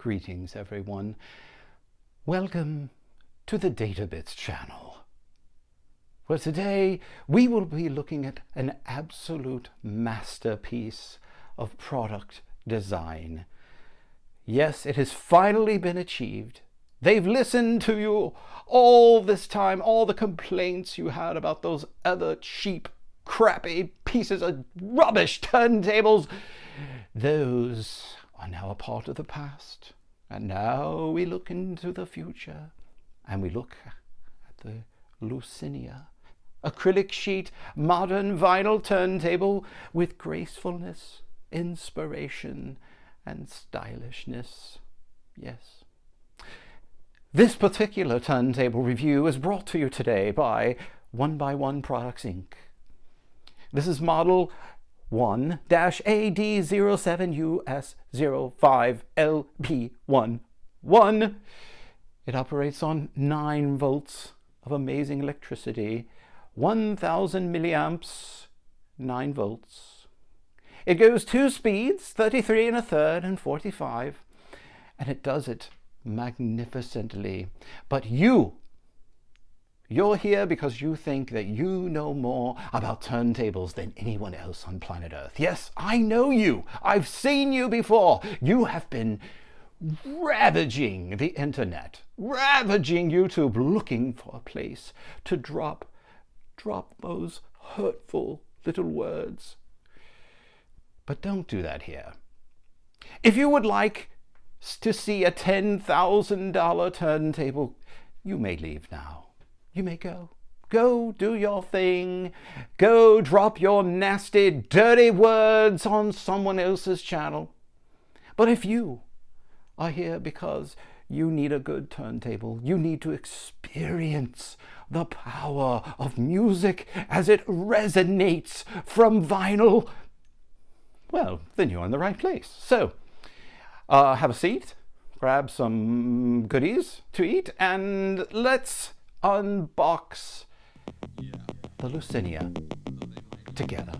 Greetings everyone. Welcome to the Databits channel. Well, today we will be looking at an absolute masterpiece of product design. Yes, it has finally been achieved. They've listened to you all this time, all the complaints you had about those other cheap, crappy pieces of rubbish turntables. Those are now a part of the past. And now we look into the future and we look at the Luscinia Acrylic sheet, modern vinyl turntable with gracefulness, inspiration, and stylishness. Yes. This particular turntable review is brought to you today by 1BYONE Products Inc. This is model 1-AD07US05LP11. It operates on 9 volts of amazing electricity, 1000 milliamps, 9 volts. It goes 2 speeds, 33 1/3 and 45, and it does it magnificently. But you're here because you think that you know more about turntables than anyone else on planet Earth. Yes, I know you. I've seen you before. You have been ravaging the internet, ravaging YouTube, looking for a place to drop those hurtful little words. But don't do that here. If you would like to see a $10,000 turntable, you may leave now. You may go. Go do your thing. Go drop your nasty, dirty words on someone else's channel. But if you are here because you need a good turntable, you need to experience the power of music as it resonates from vinyl, well, then you're in the right place. So, have a seat, grab some goodies to eat, and let's unbox the Luscinia together.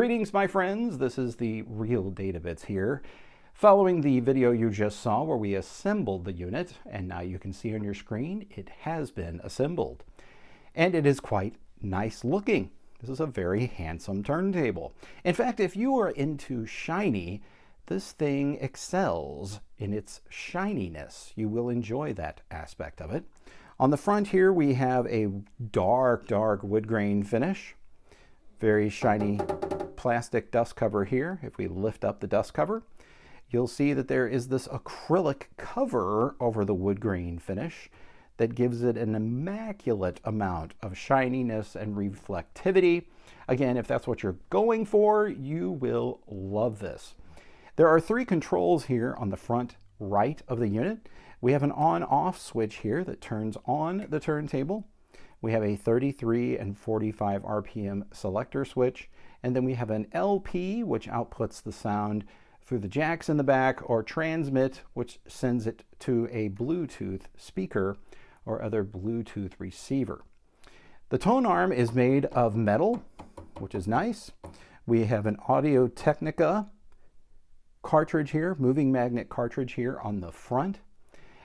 Greetings, my friends. This is the Real Data Bits here. Following the video you just saw where we assembled the unit, and now you can see on your screen it has been assembled. And it is quite nice looking. This is a very handsome turntable. In fact, if you are into shiny, this thing excels in its shininess. You will enjoy that aspect of it. On the front here we have a dark wood grain finish. Very shiny plastic dust cover here. If we lift up the dust cover, you'll see that there is this acrylic cover over the wood grain finish that gives it an immaculate amount of shininess and reflectivity. Again, if that's what you're going for, you will love this. There are three controls here on the front right of the unit. We have an on-off switch here that turns on the turntable. We have a 33 and 45 RPM selector switch, and then we have an LP, which outputs the sound through the jacks in the back, or transmit, which sends it to a Bluetooth speaker or other Bluetooth receiver. The tone arm is made of metal, which is nice. We have an Audio-Technica cartridge here, moving magnet cartridge here on the front.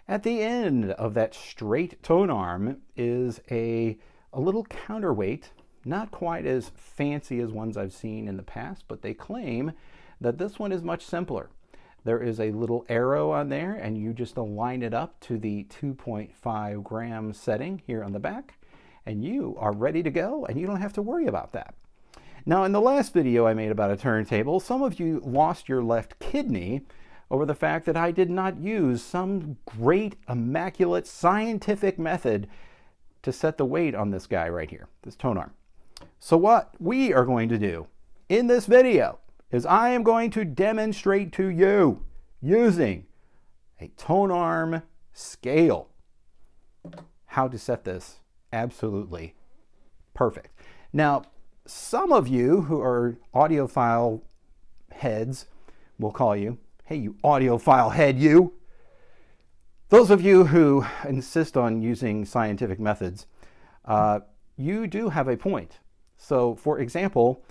At the end of that straight tone arm is a little counterweight, not quite as fancy as ones I've seen in the past, but they claim that this one is much simpler. There is a little arrow on there, and you just align it up to the 2.5 gram setting here on the back, and you are ready to go, and you don't have to worry about that. Now, in the last video I made about a turntable, some of you lost your left kidney over the fact that I did not use some great, immaculate, scientific method to set the weight on this guy right here, this tone arm. So what we are going to do in this video is I am going to demonstrate to you using a tone arm scale how to set this absolutely perfect. Now, some of you who are audiophile heads will call you, hey, you audiophile head, you. Those of you who insist on using scientific methods, you do have a point. So, for example,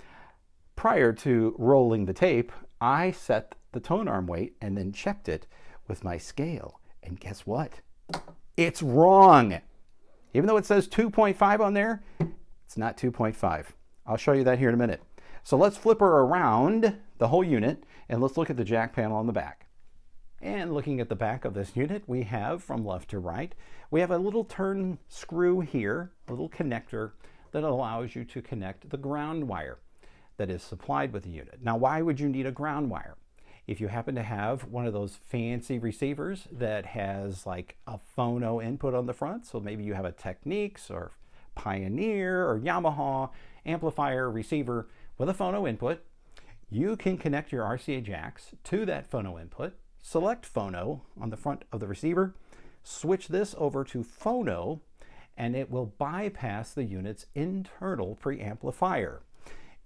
prior to rolling the tape, I set the tone arm weight and then checked it with my scale. And guess what? It's wrong. Even though it says 2.5 on there, it's not 2.5. I'll show you that here in a minute. So let's flip her around the whole unit and let's look at the jack panel on the back. And looking at the back of this unit, we have from left to right, we have a little turn screw here, a little connector that allows you to connect the ground wire that is supplied with the unit. Now, why would you need a ground wire? If you happen to have one of those fancy receivers that has like a phono input on the front, so maybe you have a Technics or Pioneer or Yamaha amplifier receiver with a phono input, you can connect your RCA jacks to that phono input, select phono on the front of the receiver, switch this over to phono, and it will bypass the unit's internal preamplifier.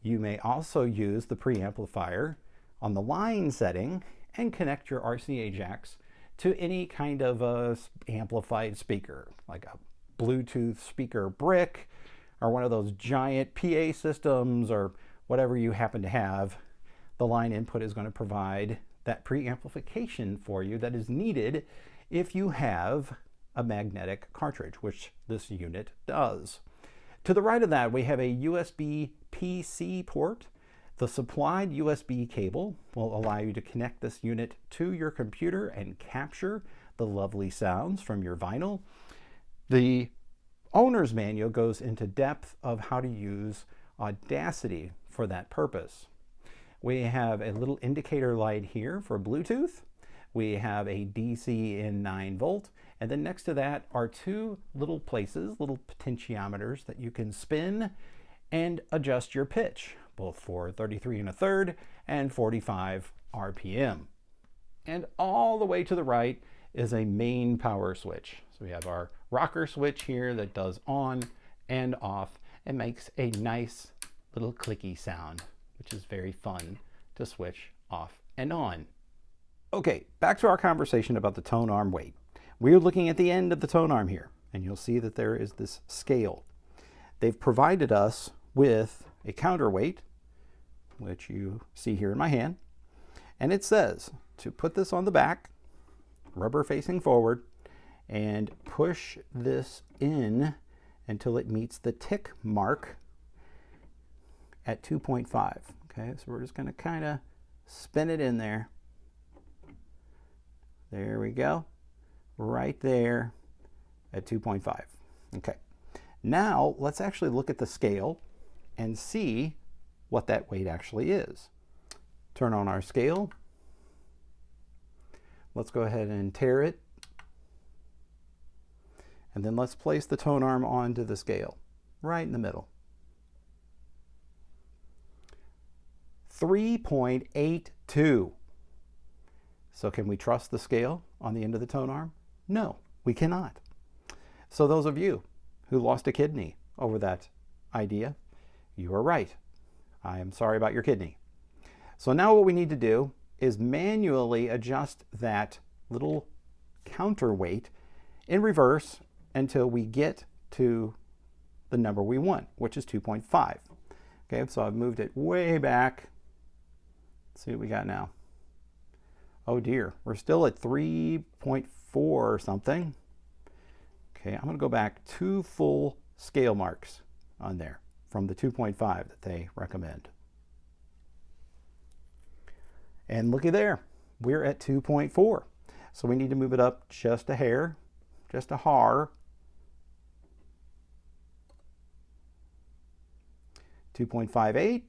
You may also use the preamplifier on the line setting and connect your RCA jacks to any kind of a amplified speaker, like a Bluetooth speaker brick or one of those giant PA systems or whatever you happen to have. The line input is going to provide that preamplification for you that is needed if you have a magnetic cartridge, which this unit does. To the right of that, we have a USB-PC port. The supplied USB cable will allow you to connect this unit to your computer and capture the lovely sounds from your vinyl. The owner's manual goes into depth of how to use Audacity for that purpose. We have a little indicator light here for Bluetooth. We have a DC in 9 volt, and then next to that are two little places, little potentiometers that you can spin and adjust your pitch, both for 33 1/3 and 45 RPM. And all the way to the right is a main power switch. So we have our rocker switch here that does on and off and makes a nice little clicky sound, which is very fun to switch off and on. Okay, back to our conversation about the tone arm weight. We're looking at the end of the tone arm here, and you'll see that there is this scale. They've provided us with a counterweight which you see here in my hand. And it says to put this on the back, rubber facing forward, and push this in until it meets the tick mark at 2.5. Okay, so we're just going to kind of spin it in there. There we go. Right there at 2.5. Okay. Now let's actually look at the scale and see what that weight actually is. Turn on our scale. Let's go ahead and tare it. And then let's place the tone arm onto the scale, right in the middle. 3.82. So can we trust the scale on the end of the tone arm? No, we cannot. So those of you who lost a kidney over that idea, you are right. I am sorry about your kidney. So now what we need to do is manually adjust that little counterweight in reverse until we get to the number we want, which is 2.5. Okay, so I've moved it way back. Let's see what we got now. Oh dear, we're still at 3.4 or something. Okay, I'm going to go back 2 full scale marks on there from the 2.5 that they recommend. And looky there, we're at 2.4. So we need to move it up just a hair, just a har. 2.58,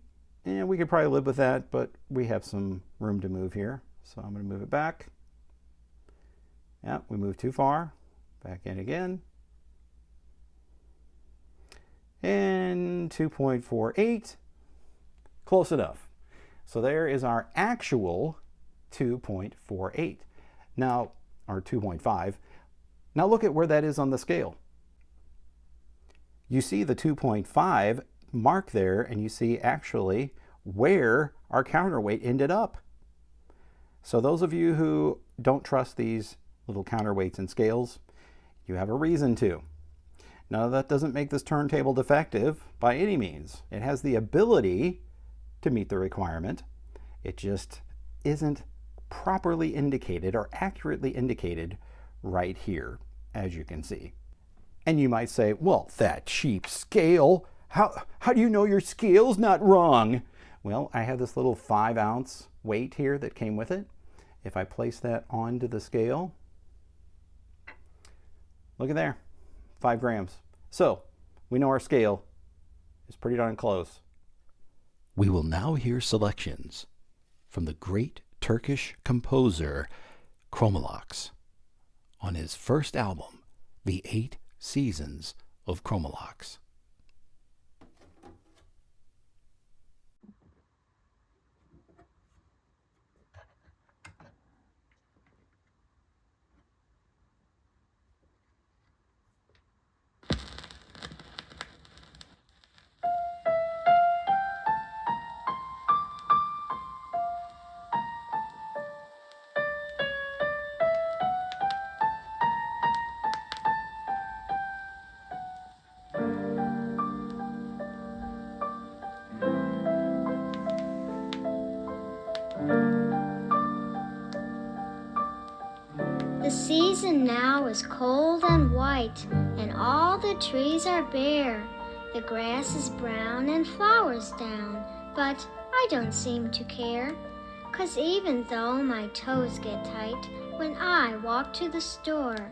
and we could probably live with that, but we have some room to move here. So I'm going to move it back. Yeah, we moved too far. Back in again. And 2.48. Close enough. So there is our actual 2.48. Now, or 2.5. Now look at where that is on the scale. You see the 2.5 mark there, and you see actually where our counterweight ended up. So those of you who don't trust these little counterweights and scales, you have a reason to. Now that doesn't make this turntable defective by any means. It has the ability to meet the requirement. It just isn't properly indicated or accurately indicated right here, as you can see. And you might say, well, that cheap scale, how do you know your scale's not wrong? Well, I have this little 5-ounce weight here that came with it. If I place that onto the scale, look at there, 5 grams. So we know our scale is pretty darn close. We will now hear selections from the great Turkish composer Chromalox on his first album, The 8 Seasons of Chromalox. The season now is cold and white, and all the trees are bare. The grass is brown and flowers down, but I don't seem to care. 'Cause even though my toes get tight when I walk to the store,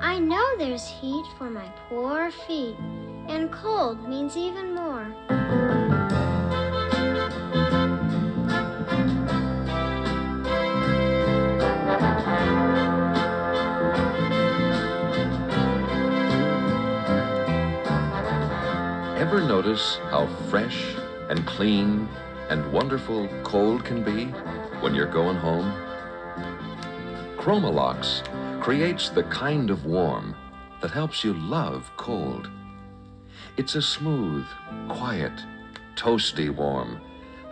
I know there's heat for my poor feet, and cold means even more. Ever notice how fresh and clean and wonderful cold can be when you're going home? Chromalox creates the kind of warm that helps you love cold. It's a smooth, quiet, toasty warm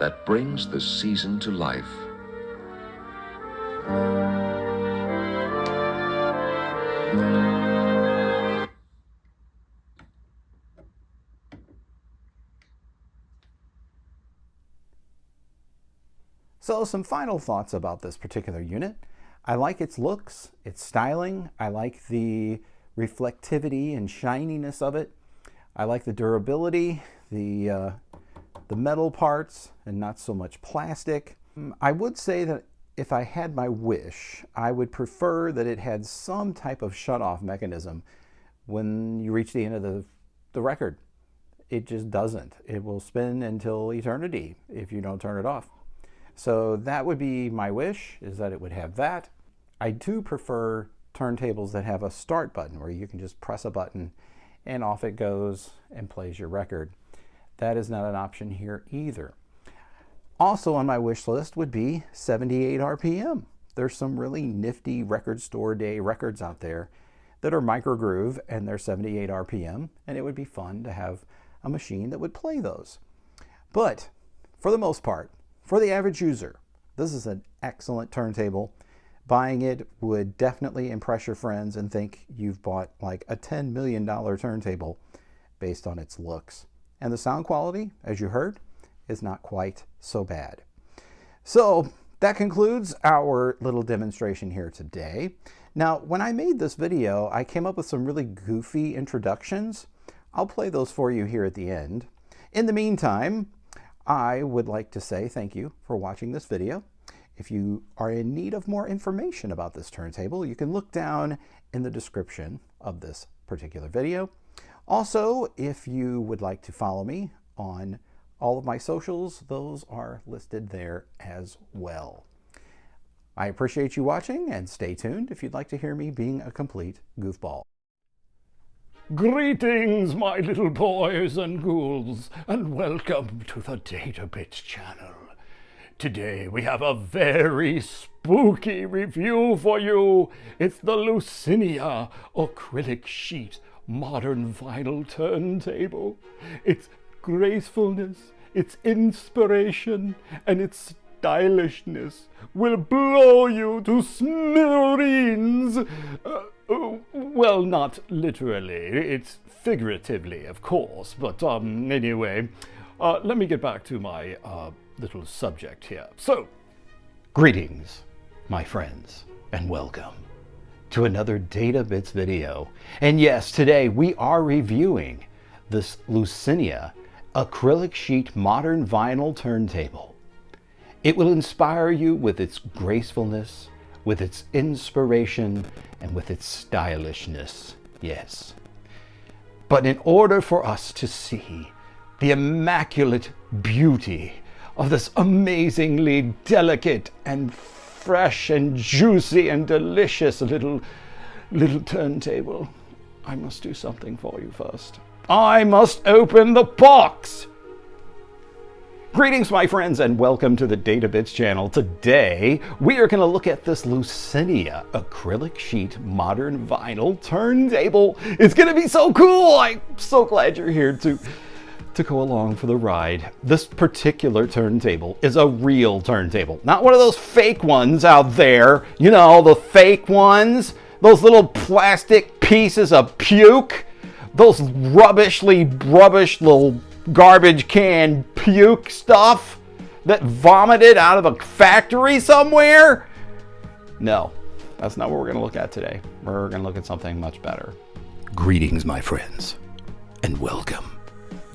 that brings the season to life. So some final thoughts about this particular unit. I like its looks, its styling. I like the reflectivity and shininess of it. I like the durability, the metal parts, and not so much plastic. I would say that if I had my wish, I would prefer that it had some type of shut-off mechanism when you reach the end of the record. It just doesn't. It will spin until eternity if you don't turn it off. So that would be my wish, is that it would have that. I do prefer turntables that have a start button where you can just press a button and off it goes and plays your record. That is not an option here either. Also on my wish list would be 78 RPM. There's some really nifty record store day records out there that are microgroove and they're 78 RPM, and it would be fun to have a machine that would play those. But for the most part, for the average user, this is an excellent turntable. Buying it would definitely impress your friends and think you've bought like a $10 million turntable based on its looks. And the sound quality, as you heard, is not quite so bad. So that concludes our little demonstration here today. Now, when I made this video, I came up with some really goofy introductions. I'll play those for you here at the end. In the meantime, I would like to say thank you for watching this video. If you are in need of more information about this turntable, you can look down in the description of this particular video. Also, if you would like to follow me on all of my socials, those are listed there as well. I appreciate you watching, and stay tuned if you'd like to hear me being a complete goofball. Greetings, my little boys and ghouls, and welcome to the Data Bits channel. Today we have a very spooky review for you. It's the Luscinia Acrylic Sheet Modern Vinyl Turntable. Its gracefulness, its inspiration, and its stylishness will blow you to smithereens. Well, not literally. It's figuratively, of course. But anyway, let me get back to my little subject here. So, Greetings, my friends, and welcome to another Data Bits video. And yes, today we are reviewing this Luscinia Acrylic Sheet Modern Vinyl Turntable. It will inspire you with its gracefulness, with its inspiration, and with its stylishness, yes. But in order for us to see the immaculate beauty of this amazingly delicate and fresh and juicy and delicious little turntable, I must do something for you first. I must open the box! Greetings, my friends, and welcome to the Data Bits channel. Today, we are going to look at this Luscinia Acrylic Sheet Modern Vinyl Turntable. It's going to be so cool! I'm so glad you're here to go along for the ride. This particular turntable is a real turntable, not one of those fake ones out there. You know, the fake ones, those little plastic pieces of puke, those rubbish little garbage can puke stuff that vomited out of a factory somewhere. No, that's not what we're going to look at today. We're going to look at something much better. Greetings, my friends, and welcome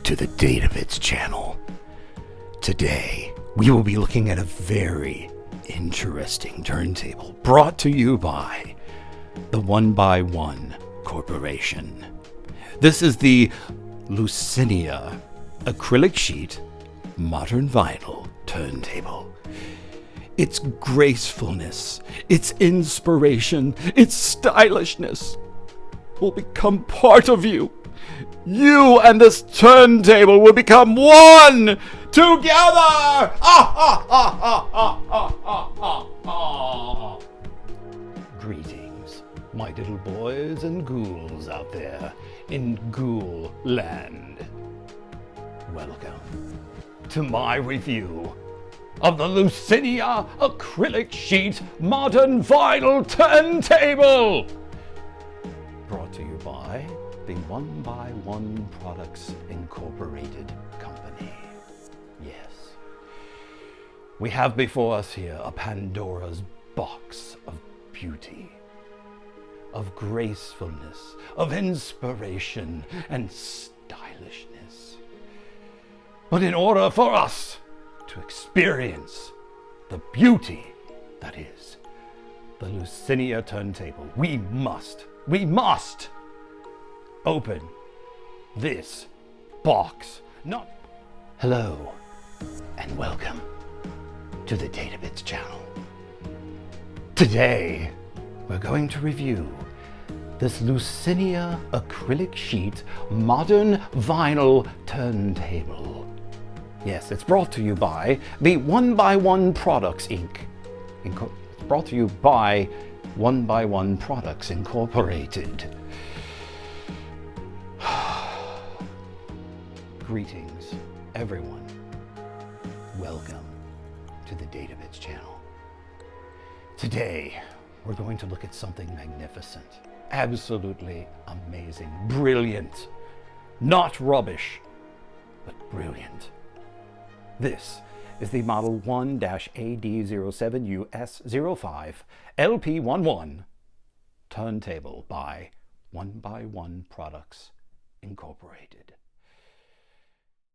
to the Data Bits channel. Today, we will be looking at a very interesting turntable brought to you by the 1BYONE Corporation. This is the Luscinia Acrylic Sheet Modern Vinyl Turntable. Its gracefulness, its inspiration, its stylishness will become part of you. You and this turntable will become one together! Greetings, my little boys and ghouls out there in Ghoul Land. Welcome to my review of the Luscinia Acrylic Sheet Modern Vinyl Turntable, brought to you by the 1BYONE Products Incorporated Company. Yes. We have before us here a Pandora's box of beauty, of gracefulness, of inspiration and stylishness. But in order for us to experience the beauty that is the Luscinia turntable, we must open this box. Not. Hello and welcome to the Databits channel. Today we're going to review this Luscinia acrylic sheet modern vinyl turntable. Yes, it's brought to you by the 1BYONE Products Inc. It's brought to you by 1BYONE Products Incorporated. Greetings, everyone. Welcome to the Databits channel. Today, we're going to look at something magnificent, absolutely amazing, brilliant, not rubbish, but brilliant. This is the model 1-AD07US05 LP11 turntable by 1BYONE Products Incorporated.